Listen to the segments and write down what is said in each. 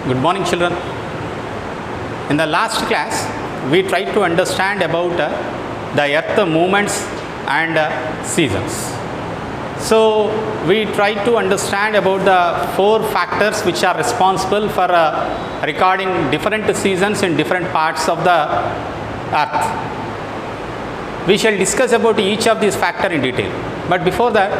Good morning, children. In the last class, we tried to understand about the earth movements and seasons. So, we tried to understand about the 4 factors which are responsible for recording different seasons in different parts of the earth. We shall discuss about each of these factors in detail. But before that,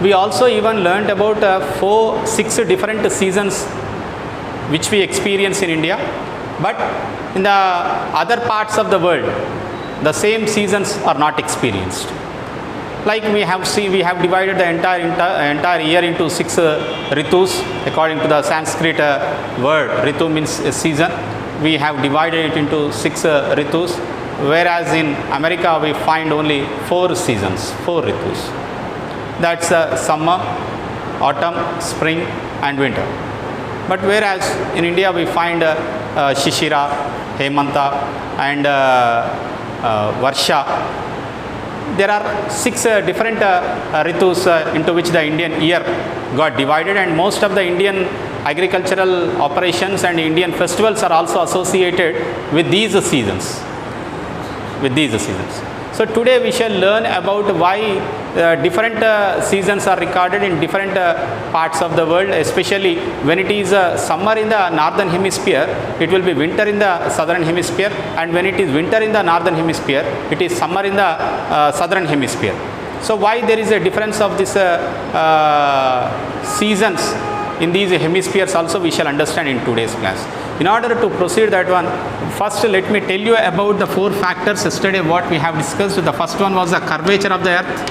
we also even learned about 6 different seasons which we experience in India. But in the other parts of the world, the same seasons are not experienced. Like we have divided the entire year into 6 ritus according to the Sanskrit word. Ritu means a season. We have divided it into 6 ritus, whereas in America we find only 4 seasons, 4 ritus. That's summer, autumn, spring and winter. But whereas in India we find Shishira, Hemanta and Varsha. There are 6 different ritus into which the Indian year got divided, and most of the Indian agricultural operations and Indian festivals are also associated with these seasons. So today we shall learn about why different seasons are recorded in different parts of the world, especially when it is summer in the northern hemisphere, it will be winter in the southern hemisphere, and when it is winter in the northern hemisphere, it is summer in the southern hemisphere. So why there is a difference of this seasons in these hemispheres also we shall understand in today's class. In order to proceed that one, first let me tell you about the 4 factors yesterday what we have discussed. The first one was the curvature of the earth.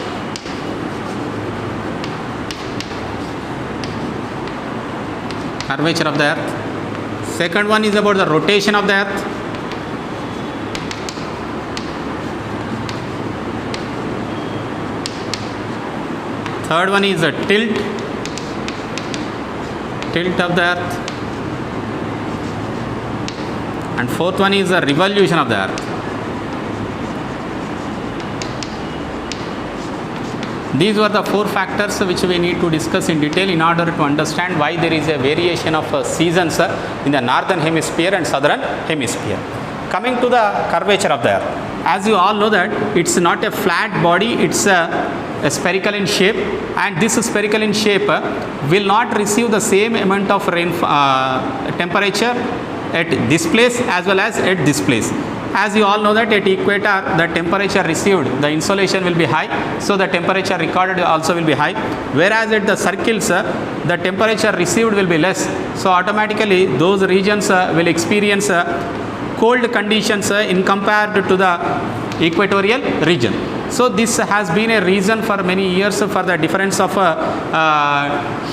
Curvature of the earth. Second one is about the rotation of the earth. Third one is the tilt of the earth. And fourth one is the revolution of the earth. These were the 4 factors which we need to discuss in detail in order to understand why there is a variation of seasons in the northern hemisphere and southern hemisphere. Coming to the curvature of the earth. As you all know that it's not a flat body, it's a spherical in shape, and this spherical in shape will not receive the same amount of temperature at this place as well as at this place. As you all know that at equator the temperature received, the insolation will be high, so the temperature recorded also will be high, whereas at the circles the temperature received will be less, so automatically those regions will experience cold conditions in compared to the equatorial region. So this has been a reason for many years for the difference of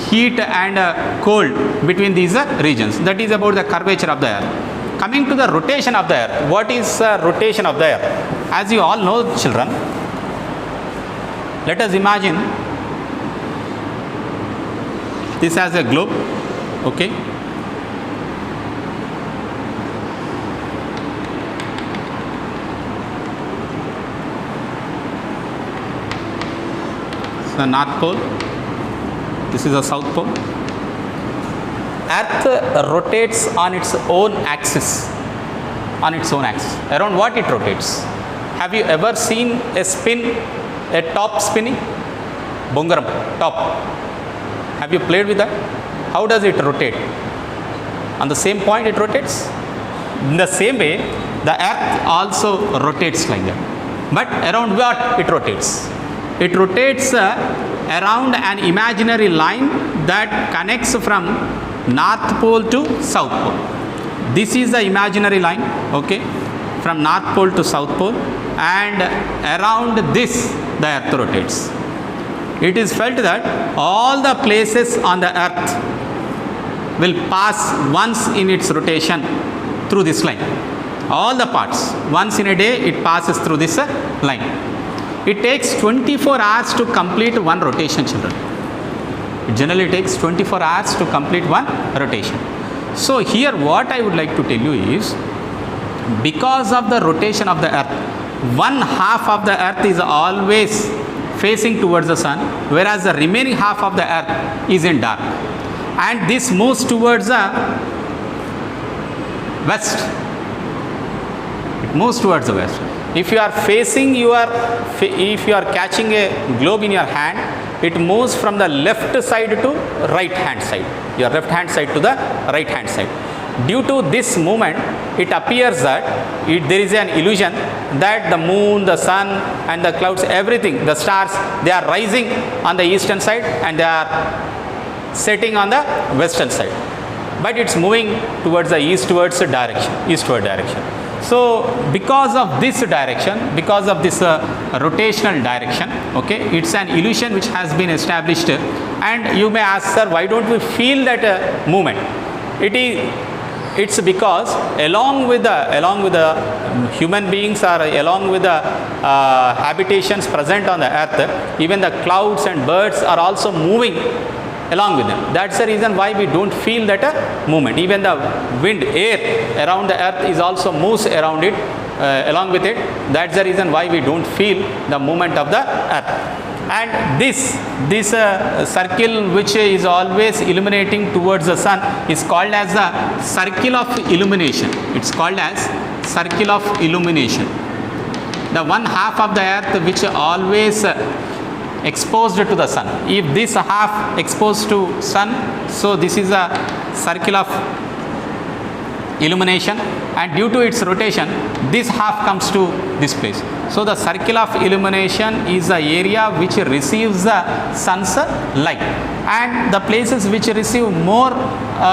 heat and cold between these regions. That is about the curvature of the earth. Coming to the rotation of the earth. What is rotation of the earth? As you all know, children, let us imagine this as a globe, okay? The North Pole, this is the South Pole. Earth rotates on its own axis. Around what it rotates? Have you ever seen a top spinning? Bongaram, top. Have you played with that? How does it rotate? On the same point it rotates? In the same way, the earth also rotates like that. But around what it rotates? It rotates around an imaginary line that connects from North Pole to South Pole. This is the imaginary line, okay, from North Pole to South Pole, and around this the earth rotates. It is felt that all the places on the earth will pass once in its rotation through this line. All the parts, once in a day it passes through this line. It takes 24 hours to complete one rotation, children. It generally takes 24 hours to complete one rotation. So here what I would like to tell you is, because of the rotation of the earth, one half of the earth is always facing towards the sun, whereas the remaining half of the earth is in dark. And this moves towards the west. It moves towards the west. If you are facing if you are catching a globe in your hand, it moves from the left side to right hand side, your left hand side to the right hand side. Due to this movement, it appears that there is an illusion that the moon, the sun and the clouds, everything, the stars, they are rising on the eastern side and they are setting on the western side. But it's moving towards the eastward direction. So because of this direction, because of this rotational direction, okay, it's an illusion which has been established. And you may ask, sir, why don't we feel that movement? It's because along with the human beings or along with the habitations present on the earth, even the clouds and birds are also moving along with them. That's the reason why we don't feel that movement. Even the wind, air around the earth is also moves around it, along with it. That's the reason why we don't feel the movement of the earth. And this circle which is always illuminating towards the sun is called as the circle of illumination. It's called as circle of illumination. The one half of the earth which always exposed to the sun. If this half exposed to sun, so this is a circle of illumination, and due to its rotation, this half comes to this place. So the circle of illumination is the area which receives the sun's light, and the places which receive more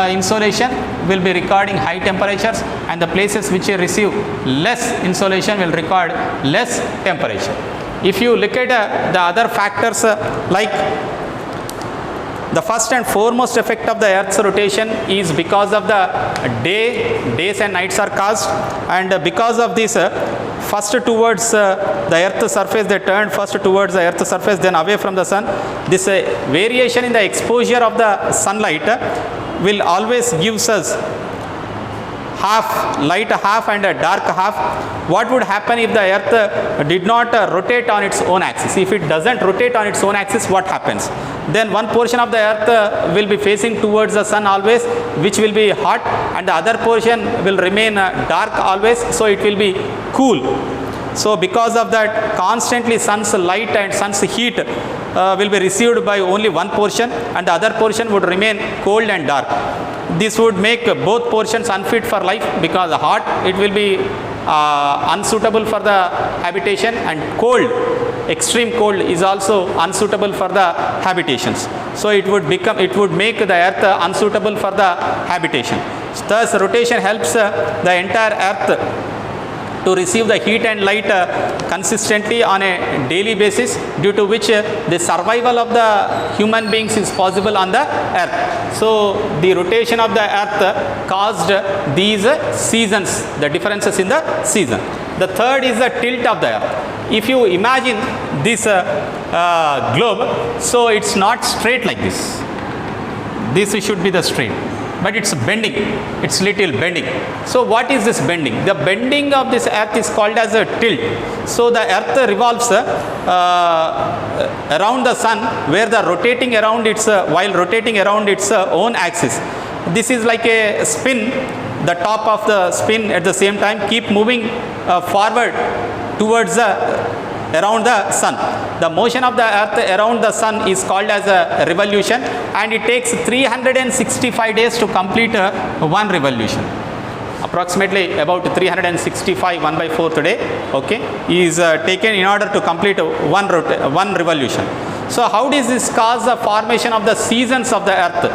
insolation will be recording high temperatures, and the places which receive less insolation will record less temperature. If you look at the other factors, like the first and foremost effect of the earth's rotation is because of the days and nights are caused, and because of this first towards the earth's surface, they turn first towards the earth's surface, then away from the sun. This variation in the exposure of the sunlight will always gives us half light half and a dark half. What would happen if the earth did not rotate on its own axis? If it doesn't rotate on its own axis, what happens? Then one portion of the earth will be facing towards the sun always, which will be hot, and the other portion will remain dark always, so it will be cool. So because of that, constantly sun's light and sun's heat will be received by only one portion, and the other portion would remain cold and dark. This would make both portions unfit for life, because hot, it will be unsuitable for the habitation, and cold, extreme cold is also unsuitable for the habitations. So it would make the earth unsuitable for the habitation. Thus rotation helps the entire earth to receive the heat and light consistently on a daily basis, due to which the survival of the human beings is possible on the earth. So the rotation of the earth caused these seasons, the differences in the season. The third is the tilt of the earth. If you imagine this globe, so it's not straight like this. This should be the straight, but it's bending, it's little bending. So what is this bending? The bending of this earth is called as a tilt. So the earth revolves around the sun, where the rotating around its while rotating around its own axis. This is like a spin. The top of the spin at the same time keep moving forward towards around the sun. The motion of the earth around the sun is called as a revolution, and it takes 365 days to complete one revolution. Approximately about 365 1/4 day, okay, is taken in order to complete one revolution. So how does this cause the formation of the seasons of the earth?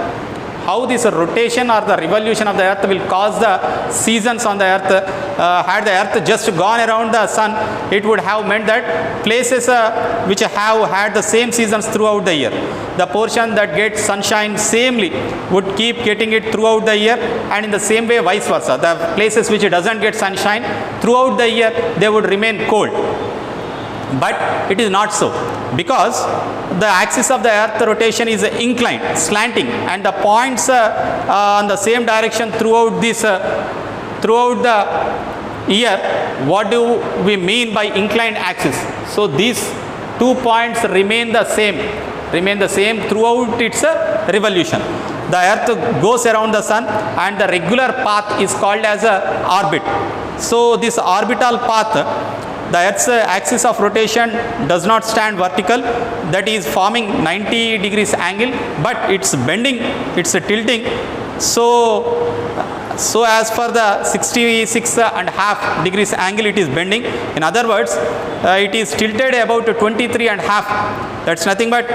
How this rotation or the revolution of the earth will cause the seasons on the earth? Had the earth just gone around the sun, it would have meant that places which have had the same seasons throughout the year, the portion that gets sunshine samely would keep getting it throughout the year, and in the same way vice versa, the places which doesn't get sunshine throughout the year, they would remain cold. But it is not so, because the axis of the earth rotation is inclined, slanting, and the points on the same direction throughout throughout the year. What do we mean by inclined axis? So these 2 points remain the same throughout its revolution. the earth goes around the sun, and the regular path is called as a orbit. So this orbital path, the earth's axis of rotation does not stand vertical, that is forming 90 degrees angle, but it's bending, it's tilting. So as for the 66.5 degrees angle, it is bending. In other words, it is tilted about 23.5. That's nothing but,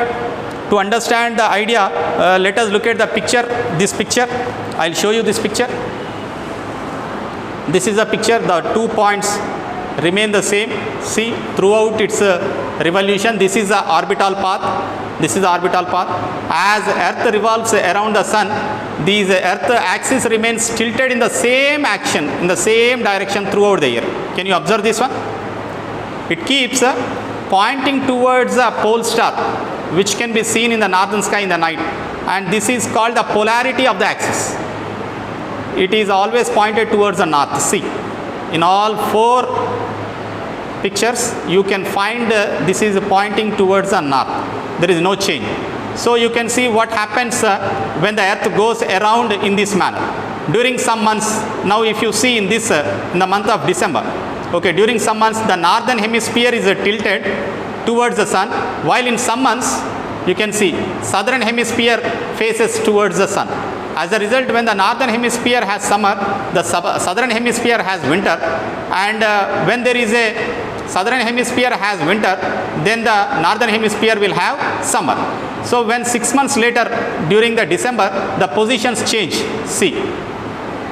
to understand the idea, let us look at the picture, this picture. I'll show you this picture. This is a picture, the 2 points remain the same. See, throughout its revolution, this is the orbital path. This is the orbital path. As Earth revolves around the sun, these Earth axis remains tilted in the same action, in the same direction throughout the year. Can you observe this one? It keeps pointing towards a pole star, which can be seen in the northern sky in the night. And this is called the polarity of the axis. It is always pointed towards the north. See, in all 4 pictures, you can find this is pointing towards the north. There is no change. So you can see what happens when the earth goes around in this manner. During some months, now if you see in this, in the month of December, okay, during some months the northern hemisphere is tilted towards the sun, while in some months you can see southern hemisphere faces towards the sun. As a result, when the northern hemisphere has summer, the southern hemisphere has winter, and when there is a southern hemisphere has winter, then the northern hemisphere will have summer. So when 6 months later, during the December, the positions change. See,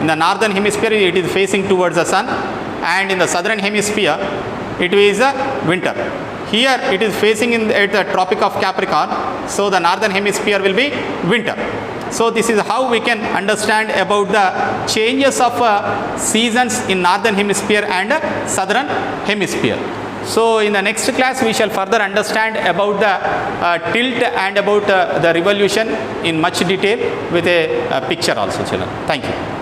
in the northern hemisphere it is facing towards the sun, and in the southern hemisphere it is winter. Here it is facing at the Tropic of Capricorn, so the northern hemisphere will be winter. So this is how we can understand about the changes of seasons in northern hemisphere and southern hemisphere. So in the next class we shall further understand about the tilt and about the revolution in much detail with a picture also, children. Thank you.